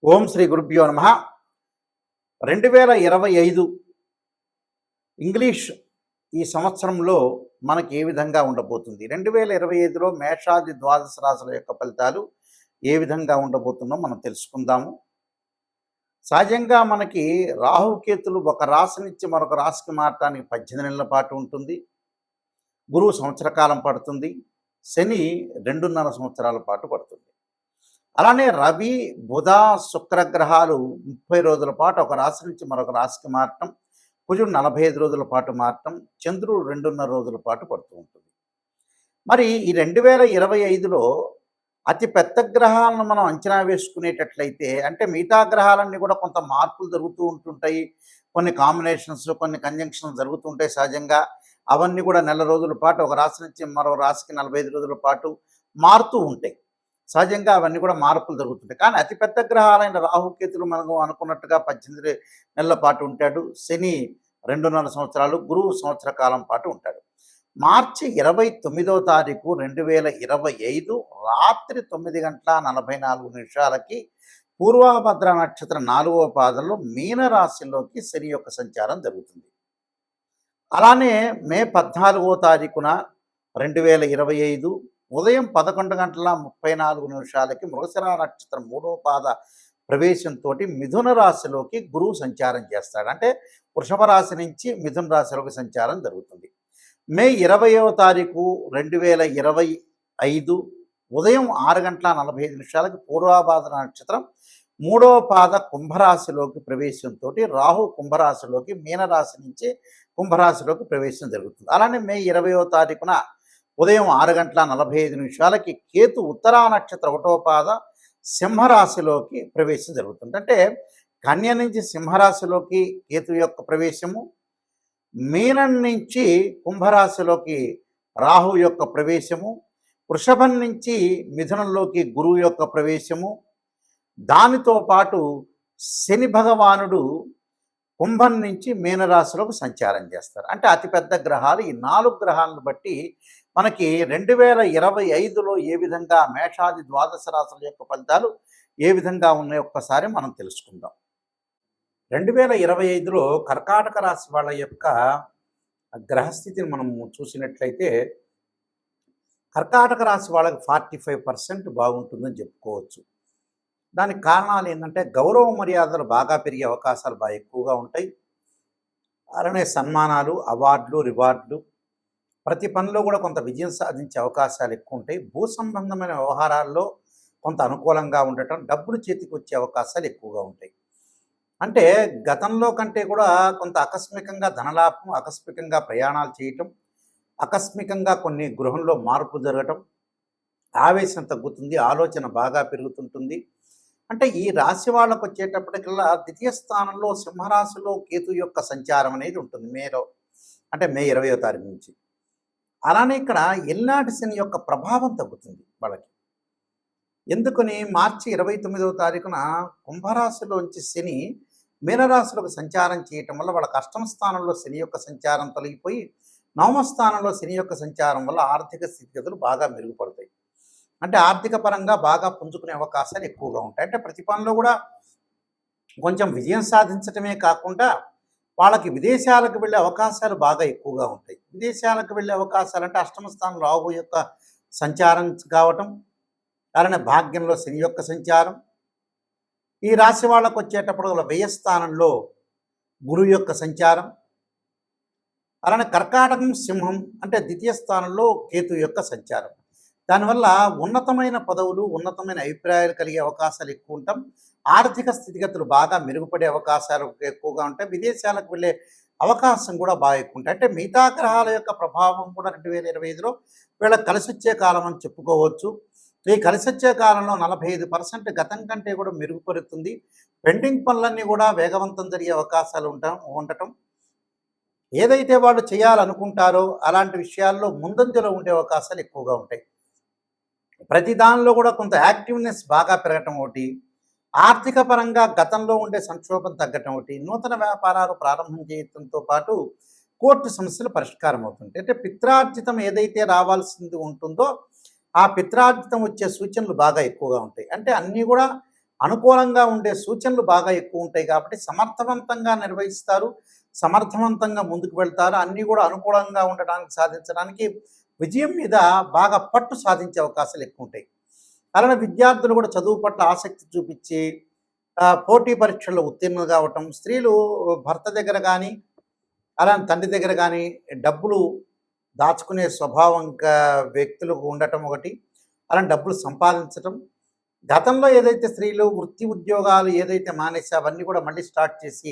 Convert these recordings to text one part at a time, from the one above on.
ఓం శ్రీ గురుభ్యో నమ. 2025 ఇంగ్లీష్ ఈ సంవత్సరంలో మనకి ఏ విధంగా ఉండబోతుంది? 2025లో మేషాది ద్వాదశ రాశుల యొక్క ఫలితాలు ఏ విధంగా ఉండబోతుందో మనం తెలుసుకుందాము. సహజంగా మనకి రాహుకేతులు ఒక రాశి నుంచి మరొక రాశికి మారటానికి 18 నెలల పాటు ఉంటుంది. గురువు సంవత్సర కాలం పడుతుంది. శని 2.5 సంవత్సరాల పాటు పడుతుంది. అలానే రవి, బుధ, శుక్ర గ్రహాలు 30 రోజుల పాటు ఒక రాశి నుంచి మరొక రాశికి మారటం, కుజుడు 45 రోజుల పాటు మారటం, చంద్రుడు 2.5 రోజుల పాటు పడుతూ ఉంటుంది. మరి ఈ 2025లో అతి పెద్ద గ్రహాలను మనం అంచనా వేసుకునేటట్లయితే, అంటే మిగతా గ్రహాలన్నీ కూడా కొంత మార్పులు జరుగుతూ ఉంటుంటాయి. కొన్ని కాంబినేషన్స్, కొన్ని కంజంక్షన్స్ జరుగుతుంటాయి సహజంగా. అవన్నీ కూడా నెల రోజుల పాటు ఒక రాశి నుంచి మరో రాశికి 45 రోజుల పాటు మారుతూ ఉంటాయి. సహజంగా అవన్నీ కూడా మార్పులు జరుగుతుంటాయి. కానీ అతిపెద్ద గ్రహాలైన రాహుకేతులు మనం అనుకున్నట్టుగా 18 నెలల పాటు ఉంటాడు. శని 2.5 సంవత్సరాలు, గురువు సంవత్సర కాలం పాటు ఉంటాడు. మార్చి 29వ తారీఖు 2025 రాత్రి 9:44 పూర్వభద్ర నక్షత్రం 4వ పాదంలో మీనరాశిలోకి శని యొక్క సంచారం జరుగుతుంది. అలానే మే 14వ తారీఖున 2025 ఉదయం 11:34 మృగశిర నక్షత్రం 3వ పాద ప్రవేశంతో మిథున రాశిలోకి గురువు సంచారం చేస్తాడు. అంటే వృషభ రాశి నుంచి మిథున రాశిలోకి సంచారం జరుగుతుంది. మే 20వ తారీఖు 2025 ఉదయం 6:45 పూర్వభాద్ర నక్షత్రం 3వ పాద కుంభరాశిలోకి ప్రవేశంతో రాహు కుంభరాశిలోకి మీనరాశి నుంచి కుంభరాశిలోకి ప్రవేశం జరుగుతుంది. అలానే మే 20వ తారీఖున ఉదయం 6:45 కేతు ఉత్తరా నక్షత్ర 1వ పాద సింహరాశిలోకి ప్రవేశం జరుగుతుంది. అంటే కన్య నుంచి సింహరాశిలోకి కేతు యొక్క ప్రవేశము, మీనం నుంచి కుంభరాశిలోకి రాహు యొక్క ప్రవేశము, వృషభం నుంచి మిథునంలోకి గురువు యొక్క ప్రవేశము, దానితో పాటు శని భగవానుడు కుంభం నుంచి మీనరాశిలోకి సంచారం చేస్తారు. అంటే అతిపెద్ద గ్రహాలు ఈ 4 గ్రహాలను బట్టి మనకి 2025లో ఏ విధంగా మేషాది ద్వాదశ రాశుల యొక్క ఫలితాలు ఏ విధంగా ఉన్నాయో ఒక్కసారి మనం తెలుసుకుందాం. 2025లో కర్కాటక రాశి వాళ్ళ యొక్క గ్రహస్థితిని మనం చూసినట్లయితే కర్కాటక రాశి వాళ్ళకి 45% బాగుంటుందని చెప్పుకోవచ్చు. దానికి కారణాలు ఏంటంటే గౌరవ మర్యాదలు బాగా పెరిగే అవకాశాలు బాగా ఎక్కువగా ఉంటాయి. అలానే సన్మానాలు, అవార్డులు, రివార్డులు, ప్రతి పనిలో కూడా కొంత విజయం సాధించే అవకాశాలు ఎక్కువ ఉంటాయి. భూ సంబంధమైన వ్యవహారాల్లో కొంత అనుకూలంగా ఉండటం, డబ్బులు చేతికి వచ్చే అవకాశాలు ఎక్కువగా ఉంటాయి. అంటే గతంలో కంటే కూడా కొంత ఆకస్మికంగా ధనలాభం, ఆకస్మికంగా ప్రయాణాలు చేయటం, ఆకస్మికంగా కొన్ని గృహంలో మార్పు జరగటం, ఆవేశం తగ్గుతుంది, ఆలోచన బాగా పెరుగుతుంటుంది. అంటే ఈ రాశి వాళ్ళకు వచ్చేటప్పటికల్లా ద్వితీయ స్థానంలో సింహరాశిలో కేతు యొక్క సంచారం అనేది ఉంటుంది మేలో, అంటే మే 20వ తారీఖు నుంచి. అలానే ఇక్కడ ఎల్నాటి శని యొక్క ప్రభావం తగ్గుతుంది వాళ్ళకి. ఎందుకని మార్చి 29వ తారీఖున కుంభరాశిలోంచి శని మీనరాశిలోకి సంచారం చేయటం వల్ల వాళ్ళ అష్టమ స్థానంలో శని యొక్క సంచారం తొలగిపోయి 9వ స్థానంలో శని యొక్క సంచారం వల్ల ఆర్థిక స్థితిగతులు బాగా మెరుగుపడతాయి. అంటే ఆర్థిక పరంగా బాగా పుంజుకునే అవకాశాలు ఎక్కువగా ఉంటాయి. అంటే ప్రతి పనిలో కూడా కొంచెం విజయం సాధించటమే కాకుండా వాళ్ళకి విదేశాలకు వెళ్ళే అవకాశాలు బాగా ఎక్కువగా ఉంటాయి. విదేశాలకు వెళ్ళే అవకాశాలు అంటే అష్టమ స్థానం రాహు యొక్క సంచారం కావటం, అలానే భాగ్యంలో శని యొక్క సంచారం. ఈ రాశి వాళ్ళకు వచ్చేటప్పుడు వాళ్ళ వ్యయ స్థానంలో గురువు యొక్క సంచారం, అలానే కర్కాటకం, సింహం అంటే ద్వితీయ స్థానంలో కేతు యొక్క సంచారం. దానివల్ల ఉన్నతమైన పదవులు, ఉన్నతమైన అభిప్రాయాలు కలిగే అవకాశాలు ఎక్కువ ఉంటాం. ఆర్థిక స్థితిగతులు బాగా మెరుగుపడే అవకాశాలు ఎక్కువగా ఉంటాయి. విదేశాలకు వెళ్ళే అవకాశం కూడా బాగా ఎక్కువ ఉంటాయి. అంటే మిగతా గ్రహాల యొక్క ప్రభావం కూడా 2025లో వీళ్ళకి కలిసి వచ్చే కాలం అని చెప్పుకోవచ్చు. ఈ కలిసి వచ్చే కాలంలో 45% గతం కంటే కూడా మెరుగుపడుతుంది. పెండింగ్ పనులన్నీ కూడా వేగవంతం జరిగే అవకాశాలు ఉండటం, ఏదైతే వాళ్ళు చేయాలనుకుంటారో అలాంటి విషయాల్లో ముందంజలో ఉండే అవకాశాలు ఎక్కువగా ఉంటాయి. ప్రతి దానిలో కూడా కొంత యాక్టివ్నెస్ బాగా పెరగటం ఒకటి, ఆర్థిక పరంగా గతంలో ఉండే సంక్షోభం తగ్గటం ఒకటి, నూతన వ్యాపారాలు ప్రారంభం చేయడంతో పాటు కోర్టు సమస్యలు పరిష్కారం అవుతుంటాయి. అంటే పిత్రార్జితం ఏదైతే రావాల్సింది ఉంటుందో ఆ పిత్రార్జితం వచ్చే సూచనలు బాగా ఎక్కువగా ఉంటాయి. అంటే అన్నీ కూడా అనుకూలంగా ఉండే సూచనలు బాగా ఎక్కువ ఉంటాయి కాబట్టి సమర్థవంతంగా నిర్వహిస్తారు, సమర్థవంతంగా ముందుకు వెళ్తారు. అన్నీ కూడా అనుకూలంగా ఉండడానికి సాధించడానికి విజయం మీద బాగా పట్టు సాధించే అవకాశాలు ఎక్కువ ఉంటాయి. అలానే విద్యార్థులు కూడా చదువు పట్ల ఆసక్తి చూపించి పోటీ పరీక్షల్లో ఉత్తీర్ణులు కావటం, స్త్రీలు భర్త దగ్గర కానీ అలానే తండ్రి దగ్గర కానీ డబ్బులు దాచుకునే స్వభావం వ్యక్తులకు ఉండటం ఒకటి, అలానే డబ్బులు సంపాదించటం, గతంలో ఏదైతే స్త్రీలు వృత్తి ఉద్యోగాలు ఏదైతే మానేసి అవన్నీ కూడా మళ్ళీ స్టార్ట్ చేసి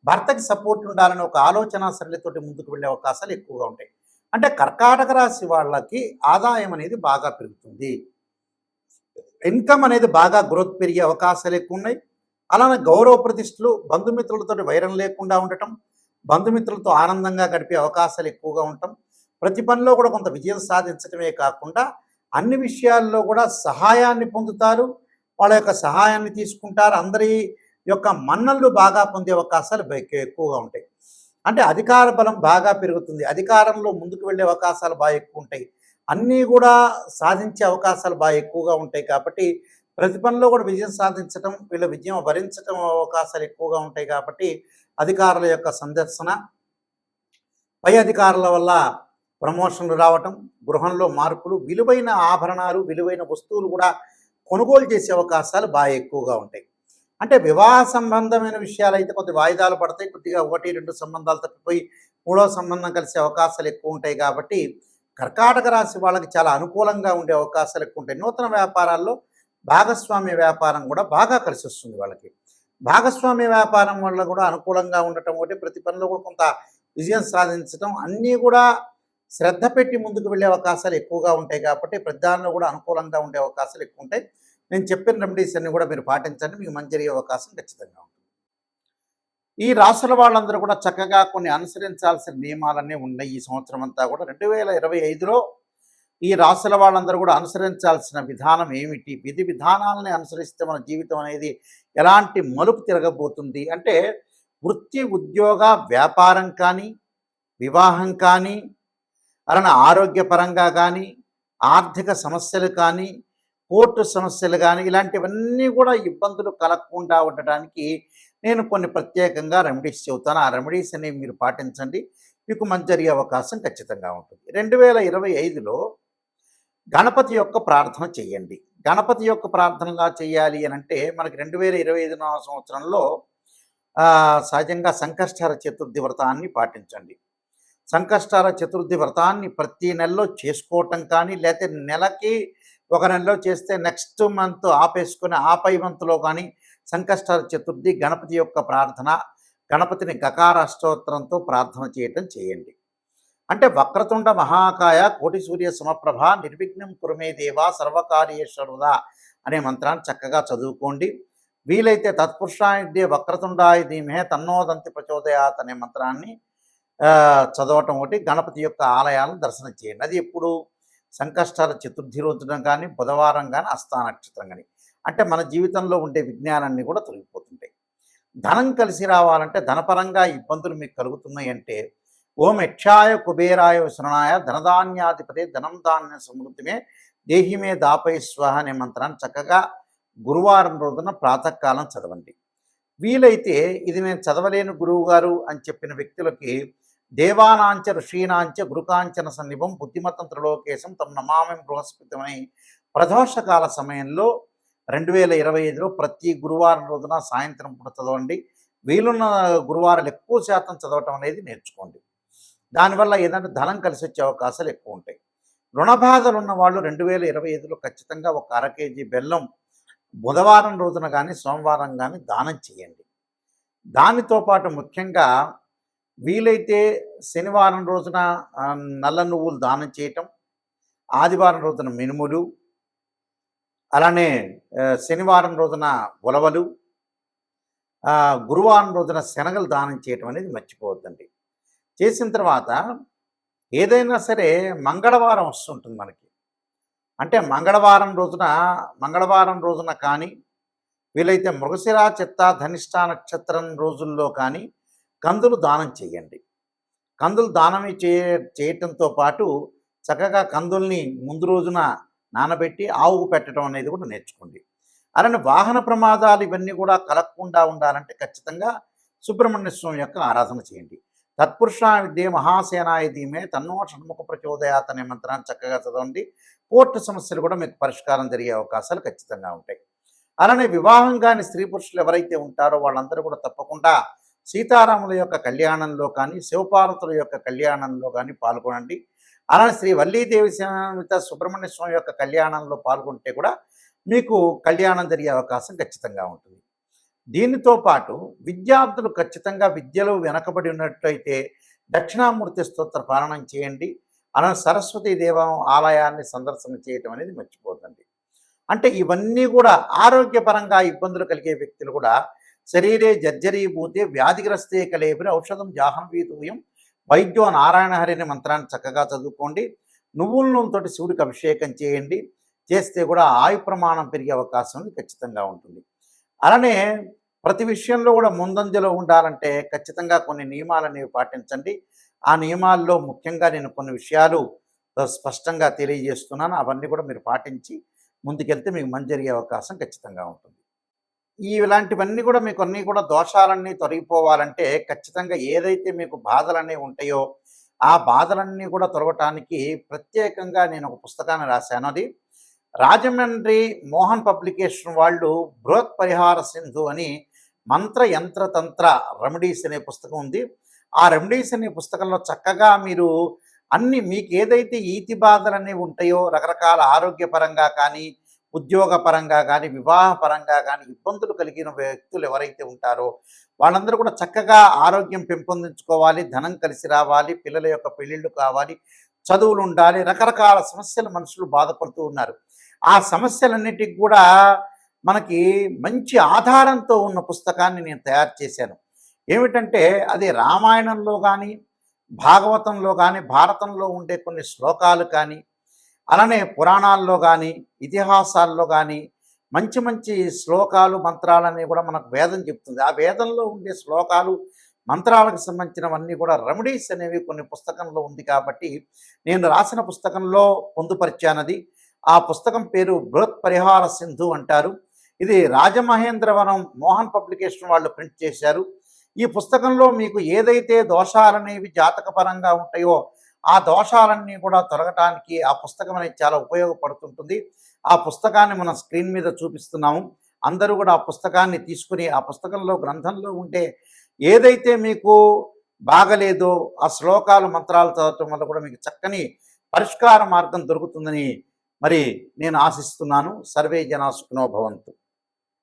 భర్తకి సపోర్ట్ ఉండాలని ఒక ఆలోచన సరళితోటి ముందుకు వెళ్ళే అవకాశాలు ఎక్కువగా ఉంటాయి. అంటే కర్కాటక రాశి వాళ్ళకి ఆదాయం అనేది బాగా పెరుగుతుంది, ఇన్కమ్ అనేది బాగా గ్రోత్ పెరిగే అవకాశాలు ఎక్కువ ఉన్నాయి. అలానే గౌరవ ప్రతిష్టలు, బంధుమిత్రులతో వైరం లేకుండా ఉండటం, బంధుమిత్రులతో ఆనందంగా గడిపే అవకాశాలు ఎక్కువగా ఉండటం, ప్రతి పనిలో కూడా కొంత విజయం సాధించడమే కాకుండా అన్ని విషయాల్లో కూడా సహాయాన్ని పొందుతారు, వాళ్ళ యొక్క సహాయాన్ని తీసుకుంటారు, అందరి యొక్క మన్ననలు బాగా పొందే అవకాశాలు ఎక్కువగా ఉంటాయి. అంటే అధికార బలం బాగా పెరుగుతుంది, అధికారంలో ముందుకు వెళ్ళే అవకాశాలు బాగా ఎక్కువ ఉంటాయి, అన్నీ కూడా సాధించే అవకాశాలు బాగా ఎక్కువగా ఉంటాయి. కాబట్టి ప్రతి పనిలో కూడా విజయం సాధించడం, వీళ్ళ విజయం వరించడం అవకాశాలు ఎక్కువగా ఉంటాయి. కాబట్టి అధికారుల యొక్క సందర్శన, పై అధికారుల వల్ల ప్రమోషన్లు రావటం, గృహంలో మార్పులు, విలువైన ఆభరణాలు, విలువైన వస్తువులు కూడా కొనుగోలు చేసే అవకాశాలు బాగా ఎక్కువగా ఉంటాయి. అంటే వివాహ సంబంధమైన విషయాలు అయితే కొద్ది వాయిదాలు పడతాయి, కొద్దిగా 1-2 సంబంధాలు తప్పిపోయి 3వ సంబంధం కలిసే అవకాశాలు ఎక్కువ ఉంటాయి. కాబట్టి కర్కాటక రాశి వాళ్ళకి చాలా అనుకూలంగా ఉండే అవకాశాలు ఎక్కువ ఉంటాయి. నూతన వ్యాపారాల్లో భాగస్వామ్య వ్యాపారం కూడా బాగా కలిసి వస్తుంది వాళ్ళకి. భాగస్వామ్య వ్యాపారం వల్ల కూడా అనుకూలంగా ఉండటం ఒకటి, ప్రతి పనిలో కూడా కొంత విజయం సాధించడం, అన్నీ కూడా శ్రద్ధ పెట్టి ముందుకు వెళ్ళే అవకాశాలు ఎక్కువగా ఉంటాయి. కాబట్టి ప్రధానంలో కూడా అనుకూలంగా ఉండే అవకాశాలు ఎక్కువ ఉంటాయి. నేను చెప్పిన రెమెడీస్ అన్ని కూడా మీరు పాటించండి, మీకు మంచి జరిగే అవకాశం ఖచ్చితంగా ఉంటుంది. ఈ రాశుల వాళ్ళందరూ కూడా చక్కగా కొన్ని అనుసరించాల్సిన నియమాలన్నీ ఉన్నాయి. ఈ సంవత్సరం అంతా కూడా 2025లో ఈ రాశుల వాళ్ళందరూ కూడా అనుసరించాల్సిన విధానం ఏమిటి, విధి విధానాలని అనుసరిస్తే మన జీవితం అనేది ఎలాంటి మలుపు తిరగబోతుంది అంటే, వృత్తి ఉద్యోగ వ్యాపారం కానీ, వివాహం కానీ, అలానే ఆరోగ్యపరంగా కానీ, ఆర్థిక సమస్యలు కానీ, కోర్టు సమస్యలు కానీ, ఇలాంటివన్నీ కూడా ఇబ్బందులు కలగకుండా ఉండటానికి నేను కొన్ని ప్రత్యేకంగా రెమెడీస్ చెబుతాను. ఆ రెమెడీస్ అనేవి మీరు పాటించండి, మీకు మంచి జరిగే అవకాశం ఖచ్చితంగా ఉంటుంది. 2025లో గణపతి యొక్క ప్రార్థన చేయండి. గణపతి యొక్క ప్రార్థనగా చేయాలి అని అంటే మనకి 2025 సంవత్సరంలో సహజంగా సంకష్టహర చతుర్థి వ్రతాన్ని పాటించండి. సంకష్టహర చతుర్థి వ్రతాన్ని ప్రతి నెలలో చేసుకోవటం కానీ, లేకపోతే నెలకి ఒక నెలలో చేస్తే నెక్స్ట్ మంత్ ఆపేసుకొని ఆపై మంత్లో కానీ సంకష్టహర చతుర్థి గణపతి యొక్క ప్రార్థన, గణపతిని గకార అష్టోత్తరంతో ప్రార్థన చేయటం చేయండి. అంటే వక్రతుండ మహాకాయ కోటి సూర్య సమప్రభ నిర్విఘ్నం కురుమే దేవా సర్వకార్యేశ్వరుదా అనే మంత్రాన్ని చక్కగా చదువుకోండి. వీలైతే తత్పురుషాయుధ్యే వక్రతుండాయ ధీమహే తన్నోదంతి ప్రచోదయాత్ అనే మంత్రాన్ని చదవటం ఒకటి. గణపతి యొక్క ఆలయాలను దర్శనం చేయండి. అది ఎప్పుడు సంకష్టాల చతుర్థి రోజున కానీ, బుధవారం కానీ, హస్తా నక్షత్రం కానీ. అంటే మన జీవితంలో ఉండే విజ్ఞానాన్ని కూడా తొలగిపోతుంటాయి. ధనం కలిసి రావాలంటే, ధనపరంగా ఇబ్బందులు మీకు కలుగుతున్నాయి అంటే, ఓం యక్షాయ కుబేరాయ శరణాయ ధనధాన్యాధిపతే ధనం ధాన్య సమృద్ధిమే దేహిమే దాపై స్వహ అనే మంత్రాన్ని చక్కగా గురువారం రోజున ప్రాతకాలం చదవండి. వీలైతే ఇది నేను చదవలేని గురువు గారు అని చెప్పిన వ్యక్తులకి దేవానాంచ ఋషీనాంచ గురుకాంచన సన్నిభం బుద్ధిమతం త్రిలోకేశం తమ నమామి బృహస్పతిమని ప్రదోషకాల సమయంలో 2025లో ప్రతి గురువారం రోజున సాయంత్రం పూట చదవండి. వీలున్న గురువారాలు ఎక్కువ శాతం చదవటం అనేది నేర్చుకోండి. దానివల్ల ఏదంటే ధనం కలిసి వచ్చే అవకాశాలు ఎక్కువ ఉంటాయి. రుణబాధలు ఉన్న వాళ్ళు 2025లో ఖచ్చితంగా ఒక 1/2 కేజీ బెల్లం బుధవారం రోజున కానీ, సోమవారం కానీ దానం చేయండి. దానితో పాటు ముఖ్యంగా వీలైతే శనివారం రోజున నల్ల నువ్వులు దానం చేయటం, ఆదివారం రోజున మినుములు, అలానే శనివారం రోజున ఉలవలు, గురువారం రోజున శనగలు దానం చేయటం అనేది మర్చిపోవద్దండి. చేసిన తర్వాత ఏదైనా సరే మంగళవారం వస్తుంటుంది మనకి. అంటే మంగళవారం రోజున కానీ, వీలైతే మృగశిర చిత్త ధనిష్ట నక్షత్రం రోజుల్లో కానీ కందులు దానం చేయండి. కందులు దానం చేయటంతో పాటు చక్కగా కందుల్ని ముందు రోజున నానబెట్టి ఆవుకు పెట్టడం అనేది కూడా నేర్చుకోండి. అలానే వాహన ప్రమాదాలు ఇవన్నీ కూడా కలగకుండా ఉండాలంటే ఖచ్చితంగా సుబ్రహ్మణ్య స్వామి యొక్క ఆరాధన చేయండి. తత్పురుషా విద్యే మహాసేనాయ ధీమే తన్నో షణ్ముఖ ప్రచోదయాత్ అనే మంత్రాన్ని చక్కగా చదవండి. కోర్టు సమస్యలు కూడా మీకు పరిష్కారం జరిగే అవకాశాలు ఖచ్చితంగా ఉంటాయి. అలానే వివాహం కాని స్త్రీ పురుషులు ఎవరైతే ఉంటారో వాళ్ళందరూ కూడా తప్పకుండా సీతారాముల యొక్క కళ్యాణంలో కానీ, శివపార్వతుల యొక్క కళ్యాణంలో కానీ పాల్గొనండి. అలానే శ్రీ వల్లీదేవి సమేత సుబ్రహ్మణ్య స్వామి యొక్క కళ్యాణంలో పాల్గొంటే కూడా మీకు కళ్యాణం జరిగే అవకాశం ఖచ్చితంగా ఉంటుంది. దీనితో పాటు విద్యార్థులు ఖచ్చితంగా విద్యలో వెనకబడి ఉన్నట్లయితే దక్షిణామూర్తి స్తోత్ర పారాయణం చేయండి. అలానే సరస్వతీ దేవం ఆలయాన్ని సందర్శన చేయటం అనేది మర్చిపోతండి. అంటే ఇవన్నీ కూడా ఆరోగ్యపరంగా ఇబ్బందులు కలిగే వ్యక్తులు కూడా శరీరే జర్జరీభూతే వ్యాధిగ్రస్తే కలేబిరి ఔషధం జాహ్నవీతూయం వైద్యో నారాయణ హరి అనే మంత్రాన్ని చక్కగా చదువుకోండి. నువ్వుల నూనెతోటి శివుడికి అభిషేకం చేయండి. చేస్తే కూడా ఆయు ప్రమాణం పెరిగే అవకాశం ఖచ్చితంగా ఉంటుంది. అలానే ప్రతి విషయంలో కూడా ముందంజలో ఉండాలంటే ఖచ్చితంగా కొన్ని నియమాలనేవి పాటించండి. ఆ నియమాల్లో ముఖ్యంగా నేను కొన్ని విషయాలు స్పష్టంగా తెలియజేస్తున్నాను. అవన్నీ కూడా మీరు పాటించి ముందుకెళ్తే మీకు మంచి జరిగే అవకాశం ఖచ్చితంగా ఉంటుంది. ఇలాంటివన్నీ కూడా మీకు అన్నీ కూడా దోషాలన్నీ తొలగిపోవాలంటే ఖచ్చితంగా ఏదైతే మీకు బాధలనేవి ఉంటాయో ఆ బాధలన్నీ కూడా తొలగటానికి ప్రత్యేకంగా నేను ఒక పుస్తకాన్ని రాశాను. అది రాజమండ్రి మోహన్ పబ్లికేషన్ వాళ్ళు బృహత్ పరిహార సింధు అని మంత్ర యంత్ర తంత్ర రెమెడీస్ అనే పుస్తకం ఉంది. ఆ రెమెడీస్ అనే పుస్తకంలో చక్కగా మీరు అన్ని మీకు ఏదైతే ఈతి బాధలు అనేవి ఉంటాయో రకరకాల ఆరోగ్యపరంగా కానీ, ఉద్యోగపరంగా కానీ, వివాహపరంగా కానీ ఇబ్బందులు కలిగిన వ్యక్తులు ఎవరైతే ఉంటారో వాళ్ళందరూ కూడా చక్కగా ఆరోగ్యం పెంపొందించుకోవాలి, ధనం కలిసి రావాలి, పిల్లల యొక్క పెళ్ళిళ్ళు కావాలి, చదువులు ఉండాలి, రకరకాల సమస్యలు మనుషులు బాధపడుతూ ఉన్నారు. ఆ సమస్యలన్నిటికి కూడా మనకి మంచి ఆధారంతో ఉన్న పుస్తకాన్ని నేను తయారు చేశాను. ఏమిటంటే అది రామాయణంలో కానీ, భాగవతంలో కానీ, భారతంలో ఉండే కొన్ని శ్లోకాలు కానీ, అలానే పురాణాల్లో కానీ, ఇతిహాసాల్లో కానీ మంచి మంచి శ్లోకాలు మంత్రాలన్నీ కూడా మనకు వేదం చెప్తుంది. ఆ వేదంలో ఉండే శ్లోకాలు మంత్రాలకు సంబంధించినవన్నీ కూడా రెమెడీస్ అనేవి కొన్ని పుస్తకంలో ఉంది కాబట్టి నేను రాసిన పుస్తకంలో పొందుపరిచానది. ఆ పుస్తకం పేరు బృహత్ పరిహార సింధు అంటారు. ఇది రాజమహేంద్రవరం మోహన్ పబ్లికేషన్ వాళ్ళు ప్రింట్ చేశారు. ఈ పుస్తకంలో మీకు ఏదైతే దోషాలనేవి జాతకపరంగా ఉంటాయో ఆ దోషాలన్నీ కూడా తొలగటానికి ఆ పుస్తకం అనేది చాలా ఉపయోగపడుతుంటుంది. ఆ పుస్తకాన్ని మనం స్క్రీన్ మీద చూపిస్తున్నాము. అందరూ కూడా ఆ పుస్తకాన్ని తీసుకుని ఆ పుస్తకంలో గ్రంథంలో ఉంటే ఏదైతే మీకు బాగలేదో ఆ శ్లోకాలు మంత్రాలు చదవటం వల్ల కూడా మీకు చక్కని పరిష్కార మార్గం దొరుకుతుందని మరి నేను ఆశిస్తున్నాను. సర్వే జనా సుఖినో భవంతు.